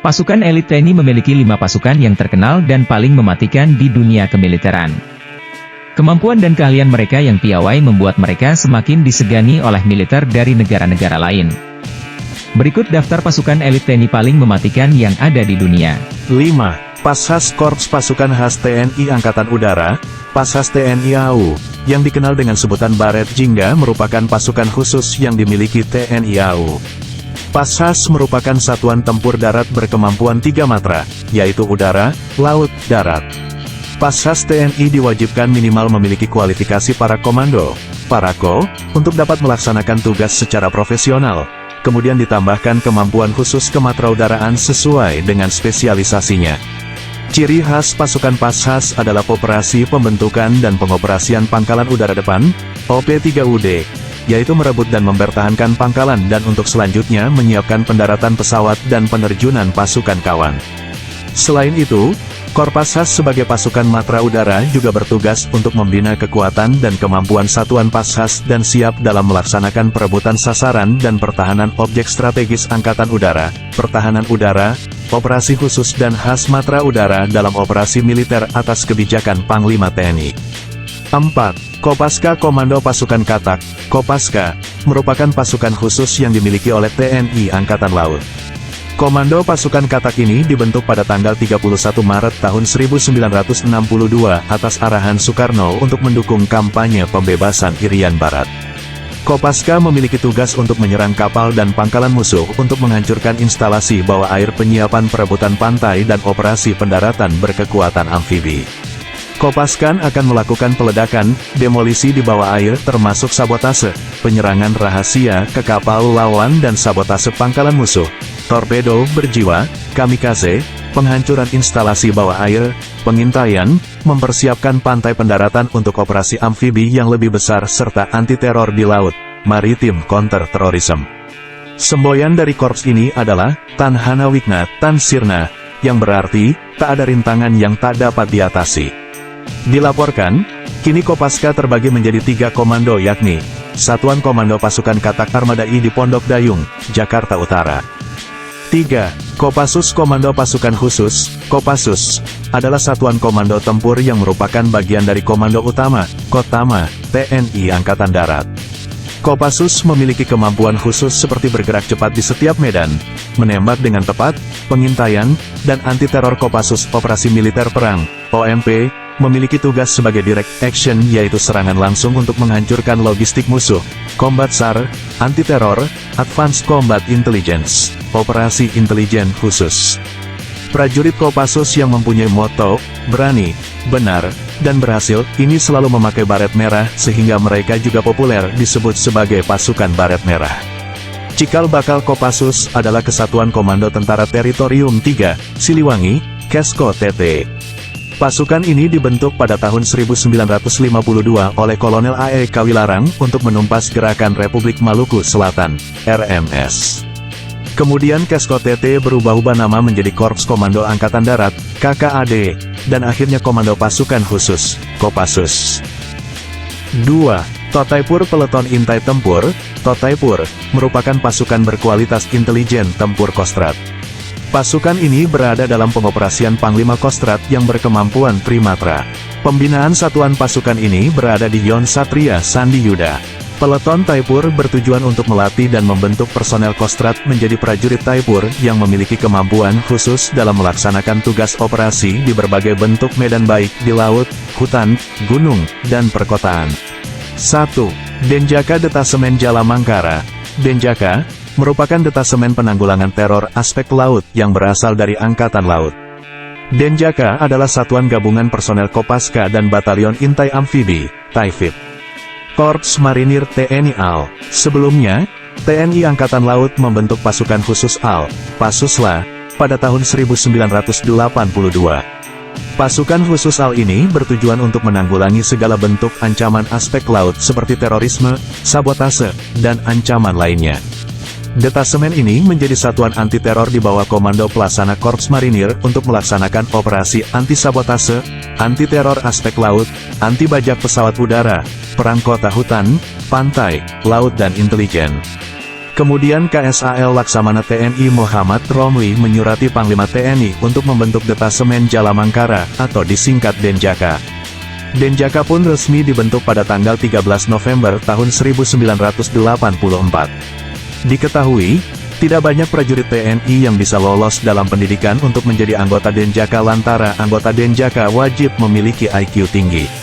Pasukan elit TNI memiliki 5 pasukan yang terkenal dan paling mematikan di dunia kemiliteran. Kemampuan dan keahlian mereka yang piawai membuat mereka semakin disegani oleh militer dari negara-negara lain. Berikut daftar pasukan elit TNI paling mematikan yang ada di dunia. 5. Pashas Korps Pasukan Khas TNI Angkatan Udara, Pashas TNI AU, yang dikenal dengan sebutan Baret Jingga merupakan pasukan khusus yang dimiliki TNI AU. Pashas merupakan satuan tempur darat berkemampuan 3 matra, yaitu udara, laut, darat. Pashas TNI diwajibkan minimal memiliki kualifikasi para komando, parako, untuk dapat melaksanakan tugas secara profesional. Kemudian ditambahkan kemampuan khusus kematraudaraan sesuai dengan spesialisasinya. Ciri khas pasukan Pashas adalah operasi pembentukan dan pengoperasian pangkalan udara depan, OP3UD, yaitu merebut dan mempertahankan pangkalan dan untuk selanjutnya menyiapkan pendaratan pesawat dan penerjunan pasukan kawan. Selain itu, Korpashas sebagai pasukan matra udara juga bertugas untuk membina kekuatan dan kemampuan satuan Pashas dan siap dalam melaksanakan perebutan sasaran dan pertahanan objek strategis Angkatan Udara, pertahanan udara, operasi khusus dan khas matra udara dalam operasi militer atas kebijakan Panglima TNI. 4. Kopaska Komando Pasukan Katak, Kopaska, merupakan pasukan khusus yang dimiliki oleh TNI Angkatan Laut. Komando pasukan Katak ini dibentuk pada tanggal 31 Maret tahun 1962 atas arahan Soekarno untuk mendukung kampanye pembebasan Irian Barat. Kopaska memiliki tugas untuk menyerang kapal dan pangkalan musuh untuk menghancurkan instalasi bawah air penyiapan perebutan pantai dan operasi pendaratan berkekuatan amfibi. Kopaskan akan melakukan peledakan, demolisi di bawah air termasuk sabotase, penyerangan rahasia ke kapal lawan dan sabotase pangkalan musuh, torpedo berjiwa, kamikaze, penghancuran instalasi bawah air, pengintaian, mempersiapkan pantai pendaratan untuk operasi amfibi yang lebih besar serta anti-teror di laut, maritim counter-terrorism. Semboyan dari korps ini adalah, Tan Hana Wigna, Tan Sirna, yang berarti, tak ada rintangan yang tak dapat diatasi. Dilaporkan, kini Kopaska terbagi menjadi 3 komando yakni, Satuan Komando Pasukan Katak Armada I di Pondok Dayung, Jakarta Utara. 3. Kopassus Komando Pasukan Khusus, Kopassus, adalah satuan komando tempur yang merupakan bagian dari Komando Utama, Kotama, TNI Angkatan Darat. Kopassus memiliki kemampuan khusus seperti bergerak cepat di setiap medan, menembak dengan tepat, pengintaian, dan anti-teror. Kopassus Operasi Militer Perang, OMP, memiliki tugas sebagai direct action yaitu serangan langsung untuk menghancurkan logistik musuh, Combat SAR, anti-teror, Advanced Combat Intelligence, operasi intelijen khusus. Prajurit Kopassus yang mempunyai moto, berani, benar, dan berhasil, ini selalu memakai baret merah sehingga mereka juga populer disebut sebagai pasukan baret merah. Cikal bakal Kopassus adalah Kesatuan Komando Tentara Teritorium 3, Siliwangi, KESKO TT. Pasukan ini dibentuk pada tahun 1952 oleh Kolonel A.E. Kawilarang untuk menumpas Gerakan Republik Maluku Selatan, RMS. Kemudian KESKO TT berubah-ubah nama menjadi Korps Komando Angkatan Darat, KKAD, dan akhirnya Komando Pasukan Khusus, Kopassus. 2. Totaipur Peleton Intai Tempur, Totaipur, merupakan pasukan berkualitas intelijen tempur Kostrad. Pasukan ini berada dalam pengoperasian Panglima Kostrad yang berkemampuan trimatra. Pembinaan satuan pasukan ini berada di Yon Satria Sandi Yuda. Peleton Taipur bertujuan untuk melatih dan membentuk personel Kostrad menjadi prajurit Taipur yang memiliki kemampuan khusus dalam melaksanakan tugas operasi di berbagai bentuk medan baik di laut, hutan, gunung, dan perkotaan. 1. Denjaka Detasemen Jalamangkara. Denjaka merupakan detasemen penanggulangan teror aspek laut yang berasal dari Angkatan Laut. Denjaka adalah satuan gabungan personel Kopaska dan Batalion Intai Amfibi, TAIFIB. Korps Marinir TNI AL. Sebelumnya, TNI Angkatan Laut membentuk pasukan khusus AL, Pasusla, pada tahun 1982. Pasukan khusus AL ini bertujuan untuk menanggulangi segala bentuk ancaman aspek laut seperti terorisme, sabotase, dan ancaman lainnya. Detasemen ini menjadi satuan anti-teror di bawah Komando Pelaksana Korps Marinir untuk melaksanakan operasi anti-sabotase, anti-teror aspek laut, anti-bajak pesawat udara, perang kota hutan, pantai, laut dan intelijen. Kemudian KSAL Laksamana TNI Muhammad Romli menyurati Panglima TNI untuk membentuk Detasemen Jalamangkara, atau disingkat Denjaka. Denjaka pun resmi dibentuk pada tanggal 13 November tahun 1984. Diketahui, tidak banyak prajurit TNI yang bisa lolos dalam pendidikan untuk menjadi anggota Denjaka lantaran anggota Denjaka wajib memiliki IQ tinggi.